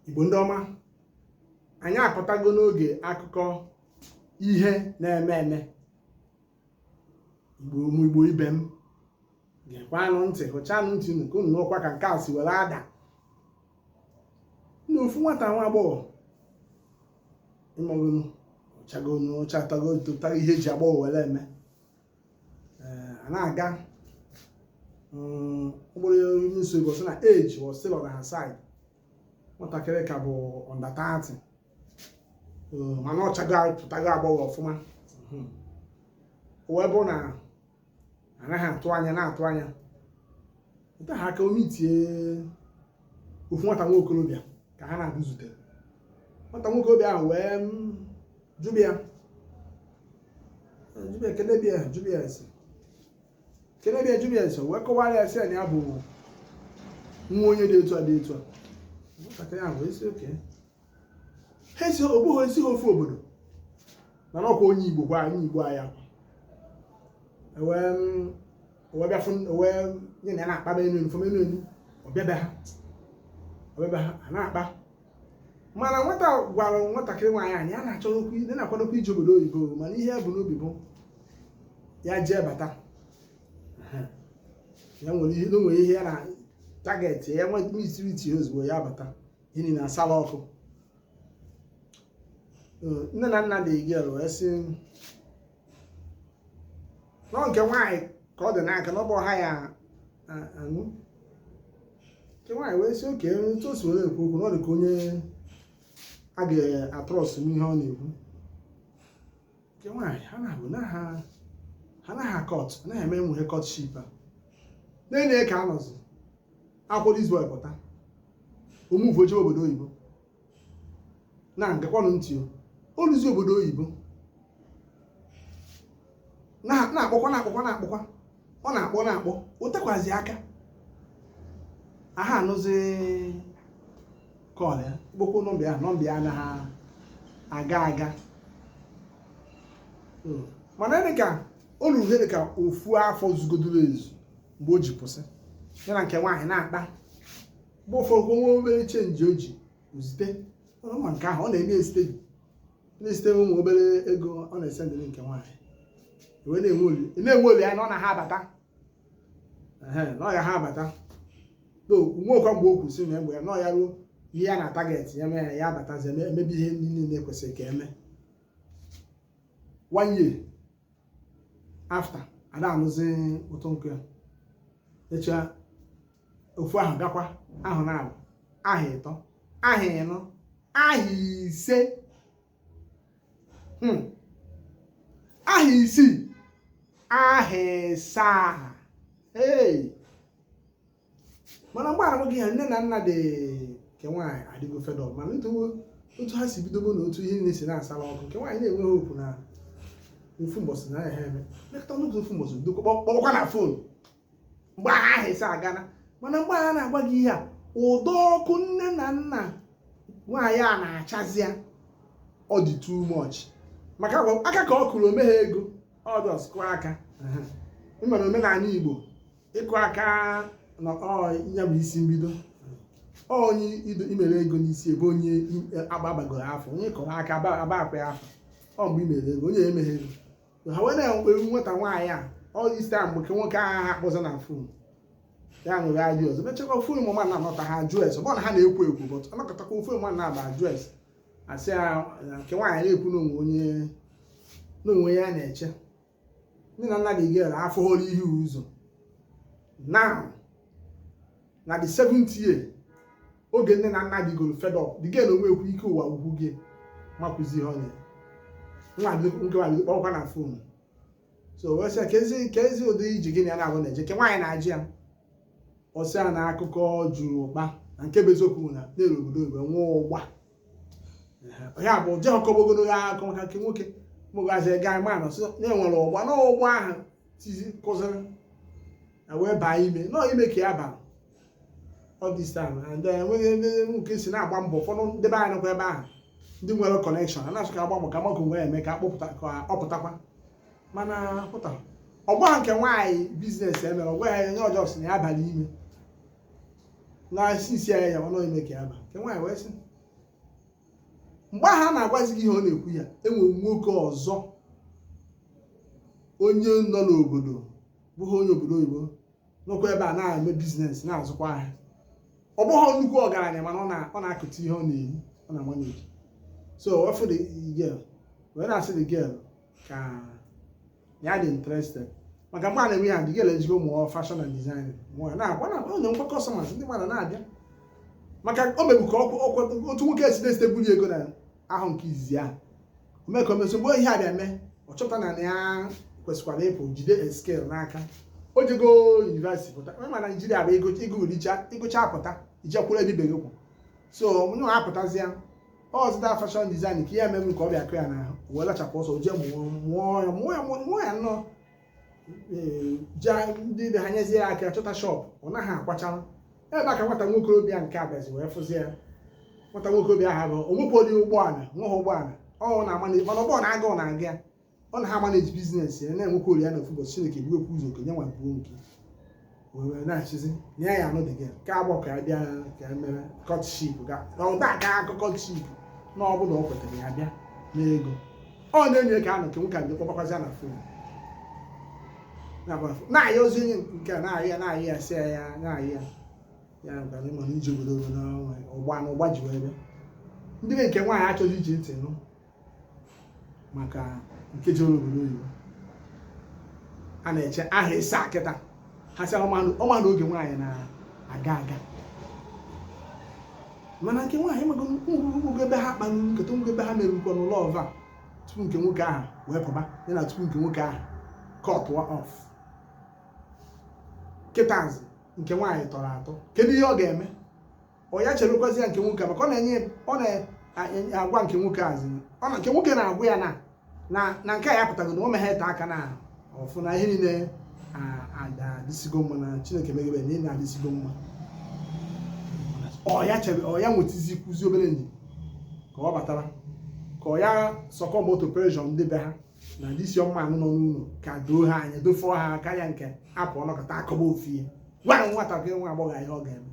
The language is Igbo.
Igbo ndị ọma, anyị apụtago n'oge akụkọ ihe na-eme eme. Igbo ibe m, gekwanụ ntị, hụchanụ ntị unu ka unu n'ọkwa ka nke a si were ada. Ofu nwata nwa agbọghọ ịmọgonu ọchatago tụtara ihe eji agbọghọ were eme. A na-aga ụgbọrọ nso Igbo sị na age was still on her side. Nwatakịrị ka bụ under 30, mana ọ pụtago agbọghọ ọfụma. O wee bụ na anaghị atụ anya na-atụ anya nta ha ka omitie ofu nwata nwa okorobịa ka ha na-abụ zutere. Nwata nwa okorobịa ahụ wee jụbịa Jubia esi wee kọwara ya sị na ya bụ nwa onye dị etu a dị etu a. Nwatakịrị ahụ wee sị oke ha esi ogbughị esi ofu obodo mana ọkwa onye Igbo kwa anyị Igbo anya wee nye na na-akpa enu ọbịaba ha na-akpa. Mana nwata gwara nwatakịrị nwaanyị anyị a na-achọ okwu ị na-akwadokwa ije obodo oyibo, mana ihe bụ n'obi bụ ya jee bata. Ya nwere ihe ya na target ya nwe misiriti ozugbo ya bata gịnị na asala ọkụ. Nne na nna dị girl wee sị nọ nke nwaanyị ka ọ dị n'aka na ọ bụ ọha ya anụ. Nke nwaanyị wee sị oke otu o si were ekwu okwu na ọ dị ka onye a ga-atrọst m ihe ọ na-ekwu. Nke nwaanyị ha na-abụ anaghị akọt, anaghị eme enweghe kọtship a na-enye ka anọzi akwụkwọ izu pụta omuvu oche obodo oyibo na ngekwanụ ntị oluzi obodo oyibo na-akpọkwa ọ na-akpọ o tekwazi aka aha anụzi kọl ya gbokwo nọmba anaghị aga mana dị ka o ruru ihe dị ka ofu afọ zugodoro ezu mgbe o ji pụsị ya na nke nwaanyị na-akpa bụ ụfọdụ nwa obere chenji o ji ozite ma nke ahụ ọ na-eme na-esite ụmụ obere ego ọ na-ese ndị nke nwaanyị na-enwe oli anya na ọ na ha abata na ọ ya ha abata nweokwa mgbe o kwụsị na egbe ya na ọ ya ruo ihe ya na target ya mee ya abatazi emebi ihe niile na-ekwesịrị ka eme. 1 year after ada anụzi ụtọ nke ya echa ofu ahụ gakwa ahụ na-abụ aha ịtọ aha ịnọ aha ise aha isii aha ịsaa. Mana mgbe arụ gị ha nne na nna dị nke nwaanyị adịgo fedọ, mana otu ha si bidogo na otu ihe niile si na-asala ọkụ nke nwaanyị na-enweghị okwu na ofu mbọsị na ya eme lekọta n'otu ofu mbọsị bido kpọkwa na fon mgbe aha ịsa agana. Mana mgbe a na-agba gị ihe a ụdọ ọkụ nne na nna nwaanyị a na-achazịa ọ dị too much maka aka ka ọ kụrụ omeghe ego ọ dọs kụọ aka. Ịmara omenala Igbo ịkụ aka na ya bụ isi mbido onye imere ego n'isi ebe onye agbagoro afọ onye kọrọ aka aba akwa ya afọ ọ mgbe imere ego onye emeghe ego ha wee na-enwe nweta nwaanyị a ọ isi a mgbe nwoke ahụ ha kpọzọ na fon ya nwere adị ọzọ mechakwa ofu ụmụ mmadụ na-anọta ha ajụ ese ọ na ha na-ekwu bọt anọkọtakwa ofu mmadụ na-aba ajụ ese asị ya nke nwaanyị na-ekwu n'onwe ya na-eche. Nne na nna dị gere afọghọrọ ihe ụzọ na the 7th year oge nne na nna dịgoro fed up dị gere onwe ekwu ike ụwa ugwu gị makwụzi ihe ọnya nwa nkewa kpọkwa na fon. So wee sị ka ezi ụdị iji gịnị ya na-abụ na-eje ke nwaanyị na-ajị ya ọsị ya na akụkọ juru ụkpa na nke bụ eziokwu na na-ere obodo igwe nwa ụgba ya bụ je ọkọbogoro ya akọ maka nke nwoke mụgazi ga ma nọ na-enwere ụgba na ụgba ahụ tizi kụziri wee baa ime nọọ ime ka ya baa all this time and enweghị ndị nwoke si na-agba mbọ ụfọdụ ndị be anyị nọkwa ebe ahụ ndị nwere kọnekshọn na-asụ ka agba mbọ ka maka nwee eme ka ọ pụtakwa mana pụtara ọgba nke nwaanyị biznes emere ọgwa ya nye ọjọọ si na ya abalị ime na isi ya ya nọ ime ka ya baa nke nwaanyị wee sị mgbe ahụ a na-agwazi gị ihe ọ na-ekwu ya enwere nwoke ọzọ onye nọ n'obodo bụghị onye obodo oyibo nọkwa ebe a na-eme biznes na-azụkwa ahịa ọ bụghị nnukwu ọgaranya mana ọ na-akụta ihe ọ na-eri ọ na-amaneji so ọfụ the girl wee na-asị the girl ka ya dị interested maka mgbe a na-eme ya the girl ejigo mụọ fashion and design mụọ ya na-agwa na onye nkwa customers ndị mmadụ na-abịa maka o mebu ka otu nwoke esi na-esite buru ego na ahụ nke izizi ahụ ome ka o meso mgbe ihe a bịa mee ọ chọpụta na ya kwesịkwara ịpụ jide scale n'aka o jego university pụta ma Naijiria bụ ịgụcha apụta ijekwuru ebibeghị ụkwụ so onye nwa apụtazịa ọzụta fashion design ka ihe ememe ka ọ bịa kụ ya n'ahụ wee lachapụ ọsọ jee mụọ ya nnọọ ndị be ha nyezie ya aka chọta shop ọ naghị akwachara ebe a ka nwata nwokorobịa nke a bịazi wee fụzie ya nwata nwokorobịa ahụ bụ onwekwadị ụgbọala nweghị ụgbọala ọ na-amana mana ọgbọ na-aga ọ na-aga ya ọ na ha manage business ya na-enwekwa ori ya na ofu ụbọchị Chineke buwekwa ụzọ okenye nwa buo nke wee na-achịzi nye ya anụ dị gị ka agbọ ka ya bịa ka ya mere courtship ụda aka akụkọ courtship na ọ bụla ọ kwetara ya bịa n'ego ọ na-enye ka anọ nke nwoke a kpọkwazi na fon na-ayị ozi onye nke na-ayị ya si ya na-ayị ya gwara ịma na ije obodo ụgba ji wee bịa ndị be nke nwaanyị achọghị iji ntị nụ maka nke jere obodo oyibo a na-eche aha ịsa akịta ha sị ọma na oge nwaanyị na-aga aga mana nke nwaanyị mago ngwugwu ebe ha kpanụ nketa ngwugwu ebe ha mere nkọ n'ụlọ ọva tupu nke nwoke ahụ wee pụba ya na tupu nke nwoke ahụ cut off kịtazi nke nwaanyị tọrọ atọ kedu ihe ọ ga-eme ọ ya cherekwazi ya nke nwoke maka ọ na-agwa nke nwoke azị nke nwoke na-agwa ya na nke a ya pụtago na o meghe ete aka na ọfụ na ihe niile adịsigo mma na Chineke megebe na ihe na-adịsigo mma ọ ya nwetizi kwuzi obere nji ka ọ batara ka ọ ya sọkọ moto pressure ndị be ha na ndị isi ọma anụ nọ n'ụlọ ka doo ha anya dofọ ha karịa nke apụ ọnọkọta akọba ofu ihe gwa nwatakịrị nwa agbọghọ ihe ọ ga-eme